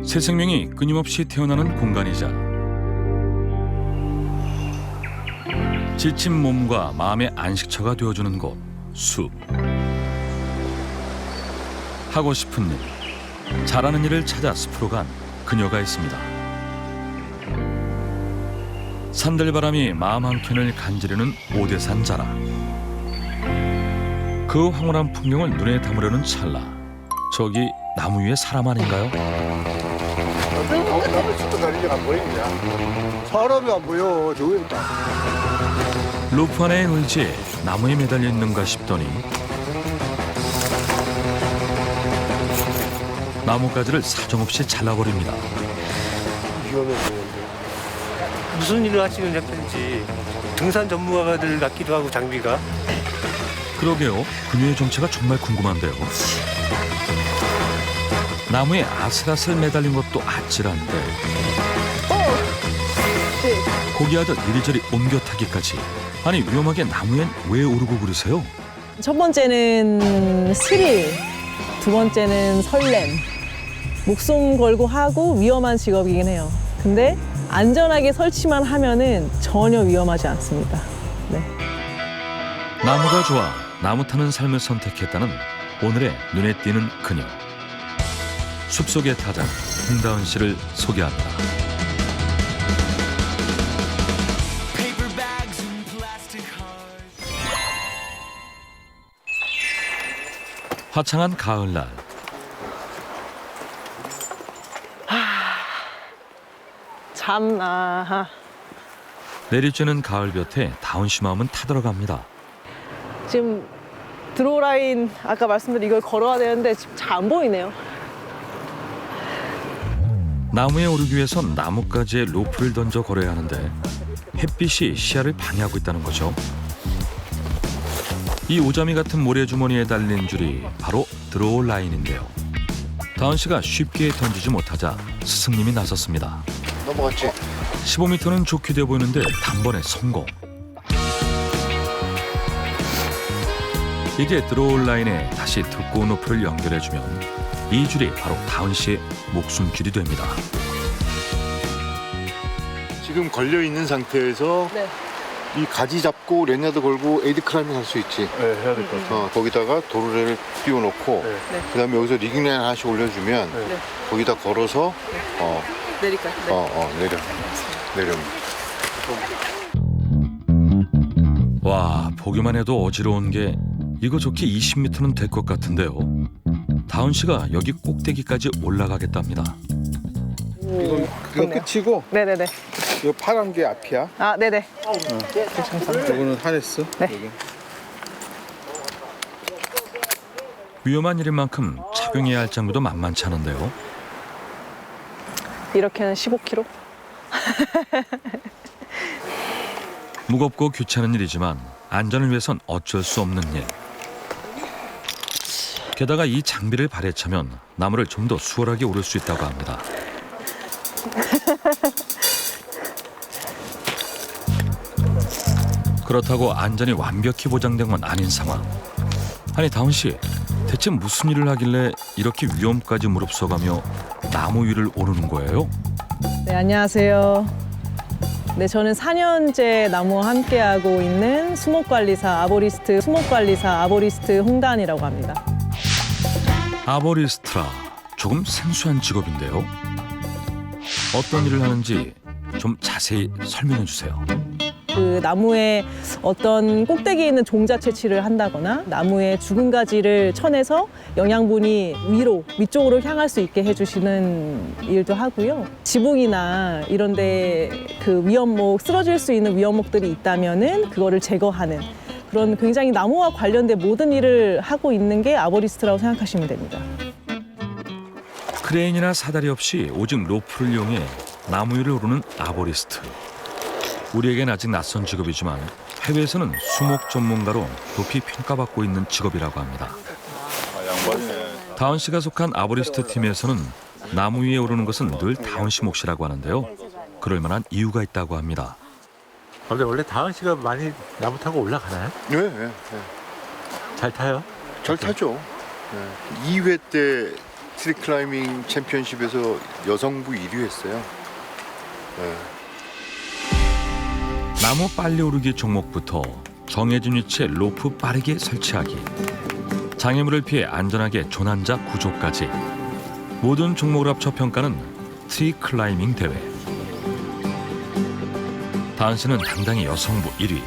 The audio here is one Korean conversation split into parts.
새 생명이 끊임없이 태어나는 공간이자 지친 몸과 마음의 안식처가 되어주는 곳, 숲. 하고 싶은 일, 잘하는 일을 찾아 숲으로 간 그녀가 있습니다. 산들바람이 마음 한켠을 간지르는 오대산 자락. 그 황홀한 풍경을 눈에 담으려는 찰나, 저기 나무 위에 사람 아닌가요? 나도 진짜 다리가 안 보이냐? 사람이 안 보여. 저기 있다. 루프 안의 의지에 나무에 매달려 있는가 싶더니 나뭇가지를 사정없이 잘라버립니다. 위험해 보이는데. 무슨 일을 하시는 작품인지 등산 전문가들 같기도 하고 장비가. 그러게요. 그녀의 정체가 정말 궁금한데요. 나무에 아슬아슬 매달린 것도 아찔한데 고기하듯 이리저리 옮겨 타기까지. 아니 위험하게 나무엔 왜 오르고 그러세요? 첫 번째는 스릴, 두 번째는 설렘. 목숨 걸고 하고 위험한 직업이긴 해요. 근데 안전하게 설치만 하면은 전혀 위험하지 않습니다. 네. 나무가 좋아 나무 타는 삶을 선택했다는 오늘의 눈에 띄는 그녀. 숲속의 타자 홍다은 씨를 소개합니다. 화창한 가을날, 참나. 내리쬐는 가을볕에 다운 씨 마음은 타들어갑니다. 지금 드로라인 아까 말씀드린 이걸 걸어야 되는데 지금 잘 안 보이네요. 나무에 오르기 위해선 나뭇가지에 로프를 던져 걸어야 하는데 햇빛이 시야를 방해하고 있다는 거죠. 이 오자미 같은 모래주머니에 달린 줄이 바로 드로우 라인인데요. 다은 씨가 쉽게 던지지 못하자 스승님이 나섰습니다. 넘어갔지? 15m는 좋게 돼 보이는데 단번에 성공. 이제 드로우 라인에 다시 두꺼운 로프를 연결해주면 이 줄이 바로 다은 씨의 목숨줄이 됩니다. 지금 걸려 있는 상태에서 네. 이 가지 잡고 랜야드 걸고 에이드 클라이밍 할 수 있지. 네, 해야 될 것 같아요. 거기다가 도르래를 띄워놓고 네. 그다음에 여기서 리깅 라인 하나씩 올려주면 네. 거기다 걸어서 내릴까요? 내려. 와, 보기만 해도 어지러운 게 이거 좋게 20m는 될 것 같은데요. 다은 씨가 여기 꼭대기까지 올라가겠답니다. 이건 끝이고 네네네. 이 파란 게 앞이야. 아, 네네. 이거는 하네스. 네. 여기. 위험한 일인 만큼 착용해야 할 장비도 만만치 않은데요. 이렇게는 15kg? 무겁고 귀찮은 일이지만 안전을 위해선 어쩔 수 없는 일. 게다가 이 장비를 발에 차면 나무를 좀 더 수월하게 오를 수 있다고 합니다. 그렇다고 안전이 완벽히 보장된 건 아닌 상황. 아니 다은 씨, 대체 무슨 일을 하길래 이렇게 위험까지 무릅써가며 나무 위를 오르는 거예요? 네, 안녕하세요. 네, 저는 4년째 나무와 함께하고 있는 수목관리사 아보리스트 홍다은이라고 합니다. 아보리스트라, 조금 생소한 직업인데요. 어떤 일을 하는지 좀 자세히 설명해 주세요. 그 나무에 어떤 꼭대기에 있는 종자 채취를 한다거나 나무의 죽은 가지를 쳐내서 영양분이 위쪽으로 향할 수 있게 해주시는 일도 하고요. 지붕이나 이런데 그 위험목, 쓰러질 수 있는 위험목들이 있다면은 그거를 제거하는 그런 굉장히 나무와 관련된 모든 일을 하고 있는 게 아보리스트라고 생각하시면 됩니다. 크레인이나 사다리 없이 오직 로프를 이용해 나무 위를 오르는 아보리스트. 우리에겐 아직 낯선 직업이지만 해외에서는 수목 전문가로 높이 평가받고 있는 직업이라고 합니다. 다은 씨가 속한 아보리스트 팀에서는 나무 위에 오르는 것은 늘 다은 씨 몫이라고 하는데요. 그럴 만한 이유가 있다고 합니다. 원래 다은 씨가 많이 나무 타고 올라가나요? 네. 잘 타요? 잘 타죠. 2회 때 트리 클라이밍 챔피언십에서 여성부 1위 했어요. 네. 나무 빨리 오르기 종목부터 정해진 위치에 로프 빠르게 설치하기, 장애물을 피해 안전하게 조난자 구조까지 모든 종목을 합쳐 평가는 트리 클라이밍 대회. 다은 씨는 당당히 여성부 1위,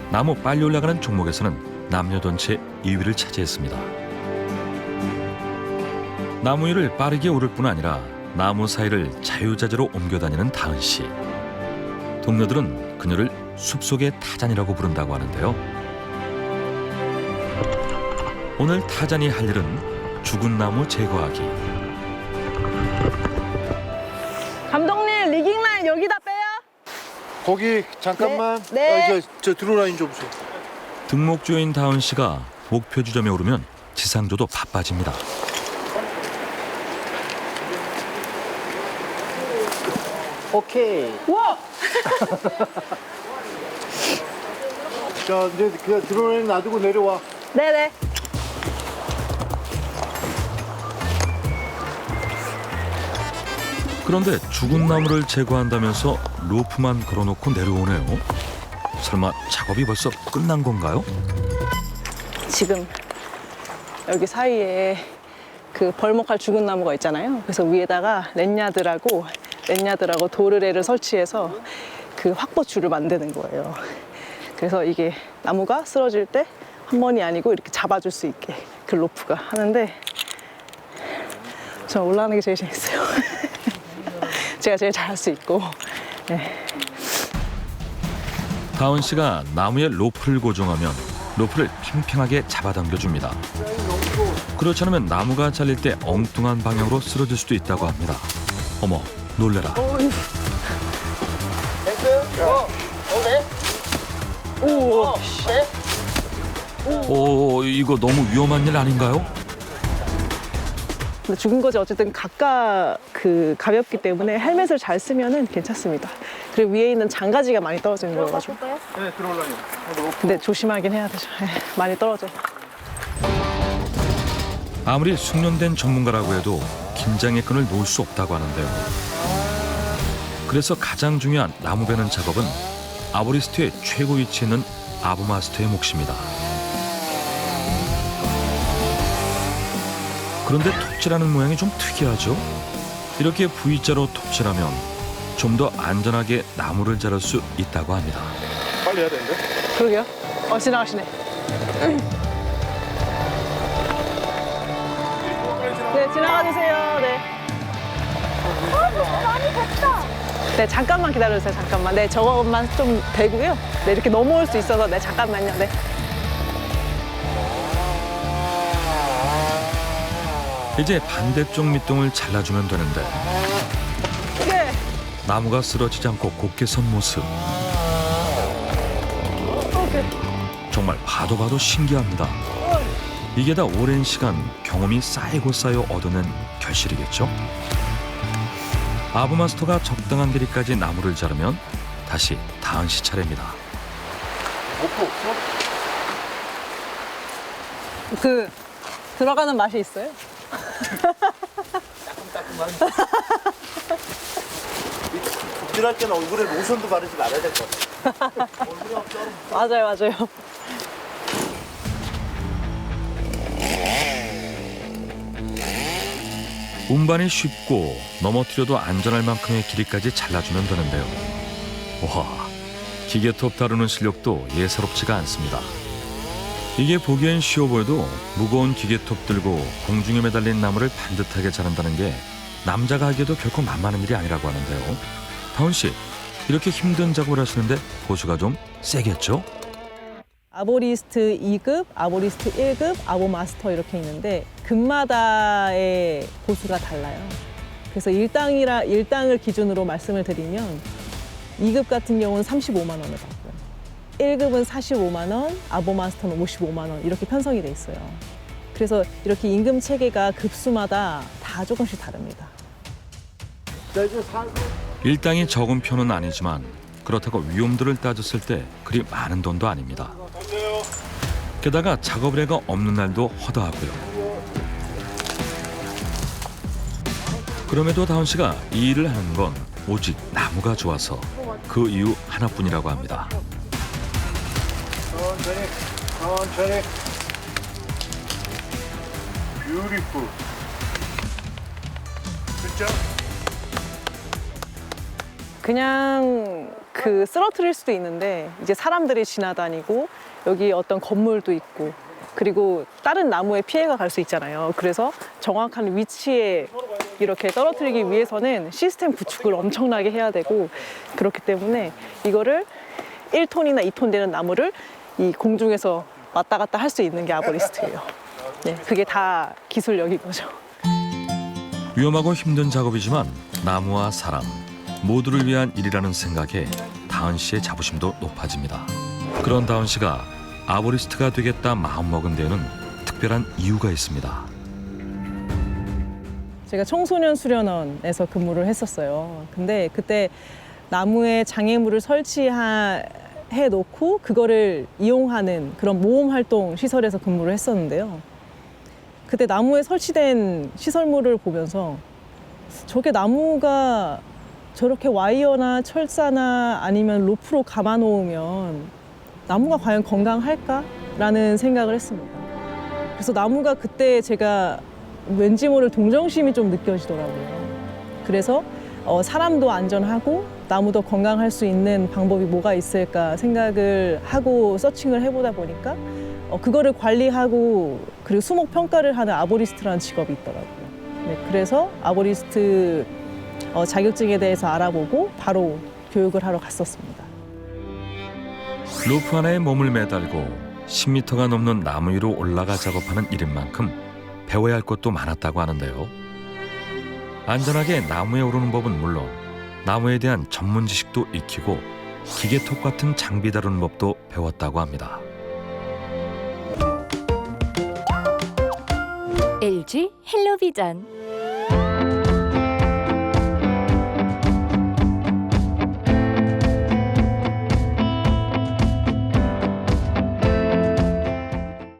나무 빨리 올라가는 종목에서는 남녀 전체 2위를 차지했습니다. 나무 위를 빠르게 오를 뿐 아니라 나무 사이를 자유자재로 옮겨다니는 다은 씨. 동료들은 그녀를 숲속의 타잔이라고 부른다고 하는데요. 오늘 타잔이 할 일은 죽은 나무 제거하기. 감독님, 리깅라인 여기다 빼요. 거기 잠깐만. 네. 저 드로라인 좀 줘. 등목주인 다은 씨가 목표 지점에 오르면 지상조도 바빠집니다. 오케이. 우와! 자, 이제 그냥 드로라인 놔두고 내려와. 네네. 그런데 죽은 나무를 제거한다면서 로프만 걸어놓고 내려오네요. 설마 작업이 벌써 끝난 건가요? 지금 여기 사이에 그 벌목할 죽은 나무가 있잖아요. 그래서 위에다가 랜야드라고 도르래를 설치해서 그 확보줄을 만드는 거예요. 그래서 이게 나무가 쓰러질 때 한 번이 아니고 이렇게 잡아줄 수 있게 그 로프가 하는데 저 올라가는 게 제일 재밌어요. 제가 제일 잘할 수 있고. 네. 다은 씨가 나무에 로프를 고정하면 로프를 팽팽하게 잡아당겨줍니다. 그렇지 않으면 나무가 잘릴 때 엉뚱한 방향으로 쓰러질 수도 있다고 합니다. 어머, 놀래라. 오, 이거 너무 위험한 일 아닌가요? 근데 죽은 거지 어쨌든 가볍기 때문에 헬멧을 잘 쓰면은 괜찮습니다. 그리고 위에 있는 장가지가 많이 떨어지는 거여가지고. 네, 드로라인. 근데 조심하긴 해야 되죠. 많이 떨어져요. 아무리 숙련된 전문가라고 해도 긴장의 끈을 놓을 수 없다고 하는데요. 그래서 가장 중요한 나무 베는 작업은 아보리스트의 최고 위치에 있는 아부마스터의 몫입니다. 그런데 톱질하는 모양이 좀 특이하죠? 이렇게 V자로 톱질하면 좀 더 안전하게 나무를 자를 수 있다고 합니다. 빨리 해야 되는데? 그러게요. 지나가시네. 네, 지나가주세요. 네. 많이 됐다. 네, 잠깐만 기다려주세요. 잠깐만. 네, 저것만 좀 되고요. 네, 이렇게 넘어올 수 있어서 네, 잠깐만요. 네. 이제 반대쪽 밑동을 잘라주면 되는데 네. 나무가 쓰러지지 않고 곱게 선 모습 정말 봐도 신기합니다. 이게 다 오랜 시간 경험이 쌓이고 쌓여 얻어낸 결실이겠죠? 아부마스터가 적당한 길이까지 나무를 자르면 다시 다은 씨 차례입니다. 목표 없어? 들어가는 맛이 있어요? 덕질할 때는 얼굴에 로션도 바르지 말아야 될 것 같아. 맞아요. 운반이 쉽고 넘어뜨려도 안전할 만큼의 길이까지 잘라주면 되는데요. 와, 기계톱 다루는 실력도 예사롭지가 않습니다. 이게 보기엔 쉬워 보여도 무거운 기계톱 들고 공중에 매달린 나무를 반듯하게 자른다는 게 남자가 하기에도 결코 만만한 일이 아니라고 하는데요. 다은 씨, 이렇게 힘든 작업을 하시는데 보수가 좀 세겠죠? 아보리스트 2급, 아보리스트 1급, 아보마스터 이렇게 있는데 급마다의 보수가 달라요. 그래서 1당을 기준으로 말씀을 드리면 2급 같은 경우는 35만 원을 받고요. 1급은 45만 원, 아보마스터는 55만 원 이렇게 편성이 돼 있어요. 그래서 이렇게 임금 체계가 급수마다 다 조금씩 다릅니다. 자, 이제 4급. 일당이 적은 편은 아니지만 그렇다고 위험도를 따졌을 때 그리 많은 돈도 아닙니다. 게다가 작업의뢰가 없는 날도 허다하고요. 그럼에도 다운 씨가 이 일을 하는 건 오직 나무가 좋아서 그 이유 하나뿐이라고 합니다. 천천히. 뷰티풀. 그죠? 그냥 쓰러뜨릴 수도 있는데 이제 사람들이 지나다니고 여기 어떤 건물도 있고 그리고 다른 나무에 피해가 갈 수 있잖아요. 그래서 정확한 위치에 이렇게 떨어뜨리기 위해서는 시스템 구축을 엄청나게 해야 되고 그렇기 때문에 이거를 1톤이나 2톤 되는 나무를 이 공중에서 왔다 갔다 할 수 있는 게 아보리스트예요. 네, 그게 다 기술력인 거죠. 위험하고 힘든 작업이지만 나무와 사람 모두를 위한 일이라는 생각에 다은 씨의 자부심도 높아집니다. 그런 다은 씨가 아보리스트가 되겠다 마음먹은 데에는 특별한 이유가 있습니다. 제가 청소년 수련원에서 근무를 했었어요. 근데 그때 나무에 장애물을 설치해 놓고 그거를 이용하는 그런 모험 활동 시설에서 근무를 했었는데요. 그때 나무에 설치된 시설물을 보면서 저게 나무가 저렇게 와이어나 철사나 아니면 로프로 감아 놓으면 나무가 과연 건강할까라는 생각을 했습니다. 그래서 나무가 그때 제가 왠지 모를 동정심이 좀 느껴지더라고요. 그래서 사람도 안전하고 나무도 건강할 수 있는 방법이 뭐가 있을까 생각을 하고 서칭을 해보다 보니까 그거를 관리하고 그리고 수목 평가를 하는 아보리스트라는 직업이 있더라고요. 네, 그래서 아보리스트 자격증에 대해서 알아보고 바로 교육을 하러 갔었습니다. 루프 하나에 몸을 매달고 10m가 넘는 나무 위로 올라가 작업하는 일인 만큼 배워야 할 것도 많았다고 하는데요. 안전하게 나무에 오르는 법은 물론 나무에 대한 전문 지식도 익히고 기계톱 같은 장비 다루는 법도 배웠다고 합니다. LG 헬로비전